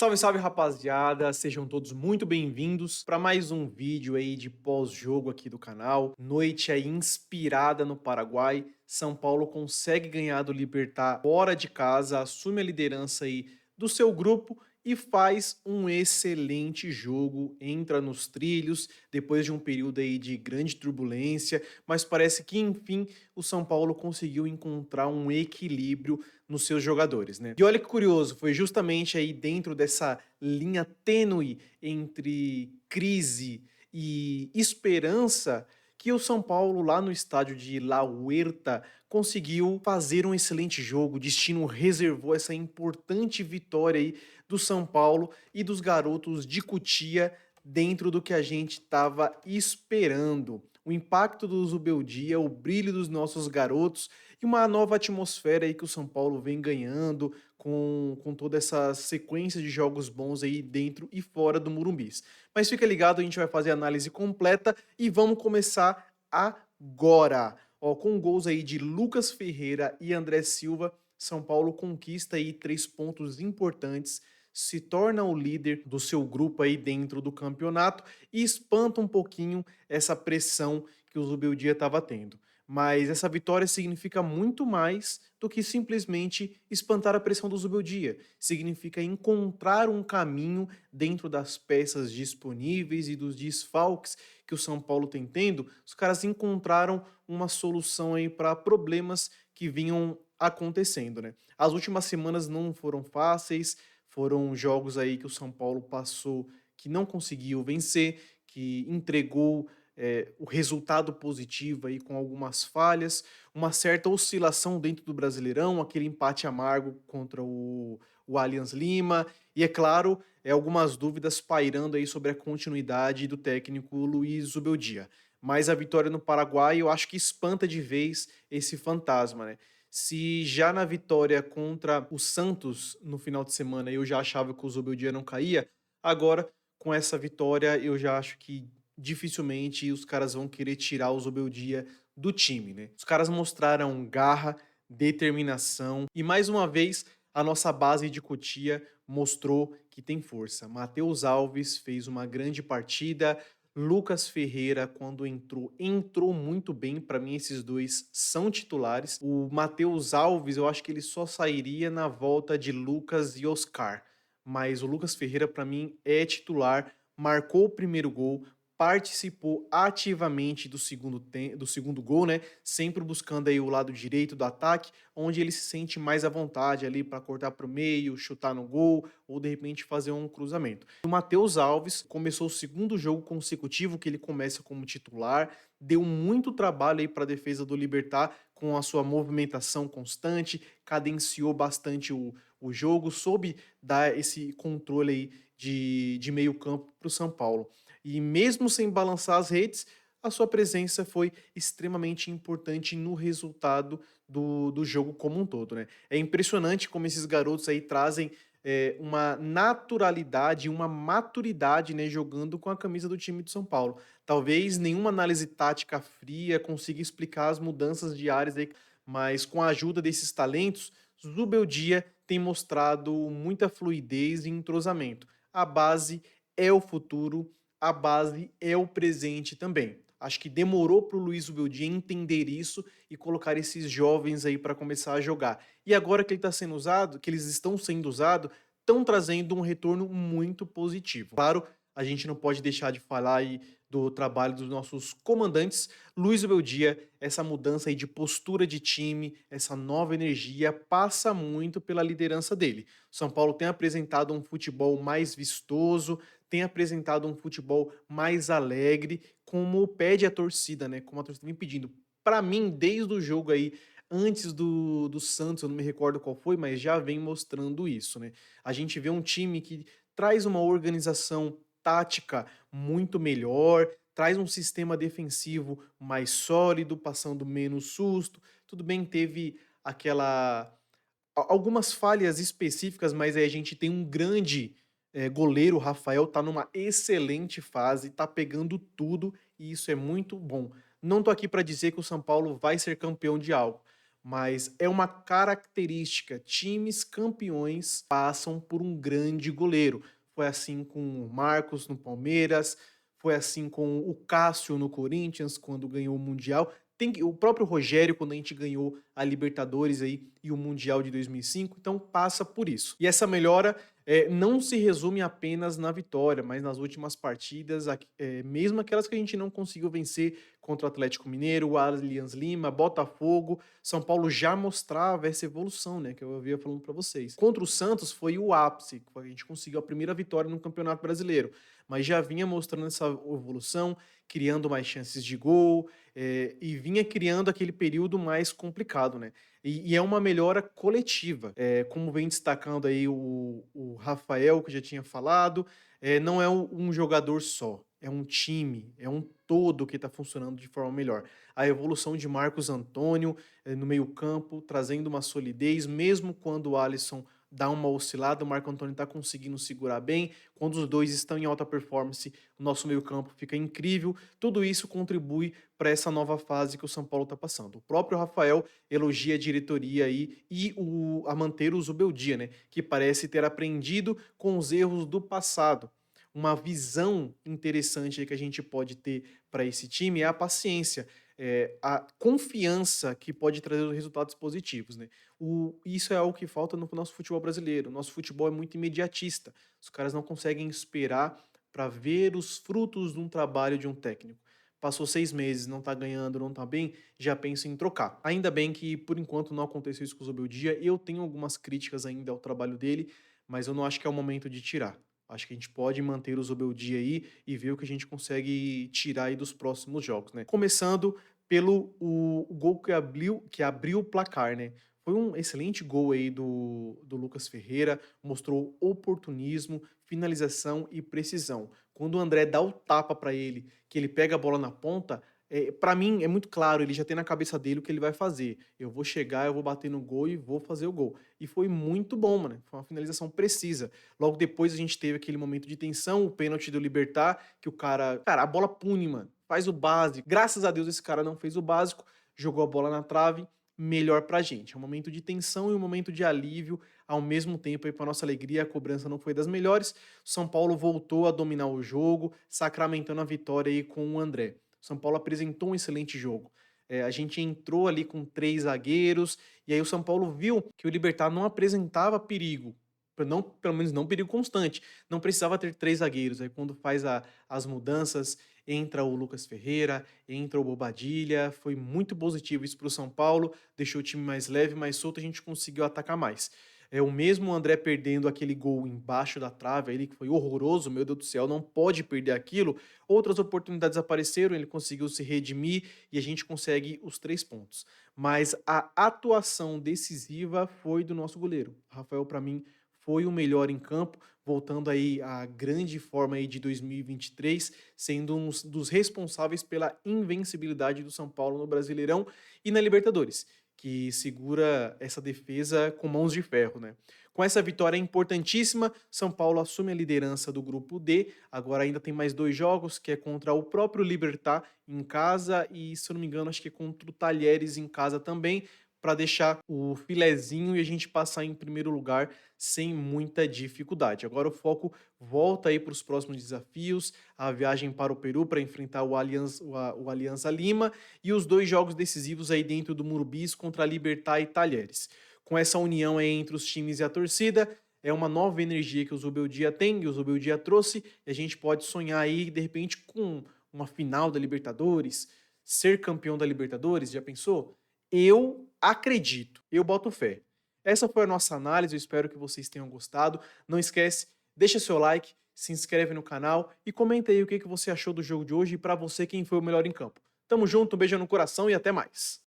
Salve, salve, rapaziada! Sejam todos muito bem-vindos para mais um vídeo aí de pós-jogo aqui do canal. Noite aí inspirada no Paraguai. São Paulo consegue ganhar do Libertad fora de casa, assume a liderança aí do seu grupo e faz um excelente jogo, entra nos trilhos depois de um período aí de grande turbulência, mas parece que enfim o São Paulo conseguiu encontrar um equilíbrio nos seus jogadores, né? E olha que curioso, foi justamente aí dentro dessa linha tênue entre crise e esperança que o São Paulo, lá no estádio de La Huerta, conseguiu fazer um excelente jogo. O destino reservou essa importante vitória aí do São Paulo e dos garotos de Cotia dentro do que a gente estava esperando. O impacto do Zubeldia, o brilho dos nossos garotos e uma nova atmosfera aí que o São Paulo vem ganhando com toda essa sequência de jogos bons aí dentro e fora do Murumbis. Mas fica ligado, a gente vai fazer a análise completa e vamos começar agora. Ó, com gols aí de Lucas Ferreira e André Silva, São Paulo conquista aí 3 pontos importantes, se torna o líder do seu grupo aí dentro do campeonato e espanta um pouquinho essa pressão que o Zubeldia estava tendo. Mas essa vitória significa muito mais do que simplesmente espantar a pressão do Zubeldia. Significa encontrar um caminho dentro das peças disponíveis e dos desfalques que o São Paulo tem tendo. Os caras encontraram uma solução aí para problemas que vinham acontecendo, né? As últimas semanas não foram fáceis, foram jogos aí que o São Paulo passou que não conseguiu vencer, que entregou o resultado positivo aí com algumas falhas, uma certa oscilação dentro do Brasileirão, aquele empate amargo contra o Allianz Lima, e é claro, algumas dúvidas pairando aí sobre a continuidade do técnico Luiz Zubeldia. Mas a vitória no Paraguai eu acho que espanta de vez esse fantasma, né? Se já na vitória contra o Santos no final de semana eu já achava que o Zubeldia não caía, agora com essa vitória eu já acho que dificilmente os caras vão querer tirar o Zubeldia do time, né? Os caras mostraram garra, determinação e mais uma vez a nossa base de Cotia mostrou que tem força. Matheus Alves fez uma grande partida, Lucas Ferreira, quando entrou muito bem. Para mim, esses dois são titulares. O Matheus Alves, eu acho que ele só sairia na volta de Lucas e Oscar. Mas o Lucas Ferreira, para mim, é titular, marcou o primeiro gol, participou ativamente do segundo gol, né? Sempre buscando aí o lado direito do ataque, onde ele se sente mais à vontade ali para cortar para o meio, chutar no gol ou de repente fazer um cruzamento. O Matheus Alves começou o segundo jogo consecutivo que ele começa como titular, deu muito trabalho aí para a defesa do Libertad com a sua movimentação constante, cadenciou bastante o jogo, soube dar esse controle aí de meio campo para o São Paulo. E mesmo sem balançar as redes, a sua presença foi extremamente importante no resultado do jogo como um todo, né? É impressionante como esses garotos aí trazem uma naturalidade, uma maturidade, né, jogando com a camisa do time de São Paulo. Talvez nenhuma análise tática fria consiga explicar as mudanças diárias aí, mas com a ajuda desses talentos, Zubeldia tem mostrado muita fluidez e entrosamento. A base é o futuro, a base é o presente também. Acho que demorou para o Luiz Zubeldia entender isso e colocar esses jovens aí para começar a jogar. E agora que ele está sendo usado, que eles estão sendo usados, estão trazendo um retorno muito positivo. Claro, a gente não pode deixar de falar aí do trabalho dos nossos comandantes. Luiz Beldia, essa mudança aí de postura de time, essa nova energia, passa muito pela liderança dele. São Paulo tem apresentado um futebol mais vistoso, tem apresentado um futebol mais alegre, como pede a torcida, né? Como a torcida vem pedindo. Para mim, desde o jogo aí antes do Santos, eu não me recordo qual foi, mas já vem mostrando isso, né? A gente vê um time que traz uma organização tática muito melhor, traz um sistema defensivo mais sólido, passando menos susto. Tudo bem, teve aquela algumas falhas específicas, mas aí a gente tem um grande goleiro, o Rafael tá numa excelente fase, tá pegando tudo e isso é muito bom. Não tô aqui para dizer que o São Paulo vai ser campeão de algo, mas é uma característica. Times campeões passam por um grande goleiro. Foi assim com o Marcos no Palmeiras, foi assim com o Cássio no Corinthians, quando ganhou o Mundial. O próprio Rogério, quando a gente ganhou a Libertadores aí, e o Mundial de 2005, então passa por isso. E essa melhora não se resume apenas na vitória, mas nas últimas partidas, mesmo aquelas que a gente não conseguiu vencer contra o Atlético Mineiro, o Allianz Lima, Botafogo, São Paulo já mostrava essa evolução, né, que eu havia falando para vocês. Contra o Santos foi o ápice, a gente conseguiu a primeira vitória no Campeonato Brasileiro, mas já vinha mostrando essa evolução, criando mais chances de gol, e vinha criando aquele período mais complicado, né? E é uma melhora coletiva, como vem destacando aí o Rafael, que eu já tinha falado, não é um jogador só, é um time, é um todo que está funcionando de forma melhor. A evolução de Marcos Antônio no meio-campo, trazendo uma solidez, mesmo quando o Alisson dá uma oscilada, o Marco Antônio está conseguindo segurar bem. Quando os dois estão em alta performance, o nosso meio-campo fica incrível. Tudo isso contribui para essa nova fase que o São Paulo está passando. O próprio Rafael elogia a diretoria aí e a manter o Zubeldia, né? Que parece ter aprendido com os erros do passado. Uma visão interessante que a gente pode ter para esse time é a paciência, a confiança que pode trazer os resultados positivos, né? Isso é algo que falta no nosso futebol brasileiro. O nosso futebol é muito imediatista. Os caras não conseguem esperar para ver os frutos de um trabalho de um técnico. Passou 6 meses, não tá ganhando, não tá bem, já pensa em trocar. Ainda bem que, por enquanto, não aconteceu isso com o Zubeldia. Eu tenho algumas críticas ainda ao trabalho dele, mas eu não acho que é o momento de tirar. Acho que a gente pode manter o Zubeldia aí e ver o que a gente consegue tirar aí dos próximos jogos, né? Começando pelo o gol que abriu o placar, né? Foi um excelente gol aí do Lucas Ferreira, mostrou oportunismo, finalização e precisão. Quando o André dá o tapa para ele, que ele pega a bola na ponta, para mim é muito claro, ele já tem na cabeça dele o que ele vai fazer. Eu vou chegar, eu vou bater no gol e vou fazer o gol. E foi muito bom, mano. Foi uma finalização precisa. Logo depois a gente teve aquele momento de tensão, o pênalti do Libertad, que o cara, a bola pune, mano. Faz o básico. Graças a Deus esse cara não fez o básico, jogou a bola na trave, melhor pra gente. É um momento de tensão e um momento de alívio ao mesmo tempo aí para nossa alegria, a cobrança não foi das melhores. O São Paulo voltou a dominar o jogo, sacramentando a vitória aí com o André. O São Paulo apresentou um excelente jogo. A gente entrou ali com 3 zagueiros, e aí o São Paulo viu que o Libertad não apresentava perigo, não, pelo menos não perigo constante, não precisava ter 3 zagueiros. Aí quando faz as mudanças, entra o Lucas Ferreira, entra o Bobadilha, foi muito positivo isso para o São Paulo, deixou o time mais leve, mais solto, a gente conseguiu atacar mais. O mesmo André perdendo aquele gol embaixo da trave, ele que foi horroroso, meu Deus do céu, não pode perder aquilo. Outras oportunidades apareceram, ele conseguiu se redimir e a gente consegue os 3 pontos. Mas a atuação decisiva foi do nosso goleiro. Rafael, para mim, foi o melhor em campo, voltando aí à grande forma aí de 2023, sendo um dos responsáveis pela invencibilidade do São Paulo no Brasileirão e na Libertadores, que segura essa defesa com mãos de ferro, né? Com essa vitória importantíssima, São Paulo assume a liderança do grupo D. Agora ainda tem mais 2 jogos, que é contra o próprio Libertad em casa e, se eu não me engano, acho que é contra o Talheres em casa também, para deixar o filezinho e a gente passar em primeiro lugar sem muita dificuldade. Agora o foco volta aí para os próximos desafios, a viagem para o Peru para enfrentar o Alianza Lima e os 2 jogos decisivos aí dentro do Murumbis contra a Libertad e Talheres. Com essa união aí entre os times e a torcida, é uma nova energia que o Zubeldia tem e o Zubeldia trouxe, e a gente pode sonhar aí, de repente, com uma final da Libertadores, ser campeão da Libertadores, já pensou? Eu acredito, eu boto fé. Essa foi a nossa análise, eu espero que vocês tenham gostado. Não esquece, deixa seu like, se inscreve no canal e comenta aí o que você achou do jogo de hoje e para você quem foi o melhor em campo. Tamo junto, um beijo no coração e até mais.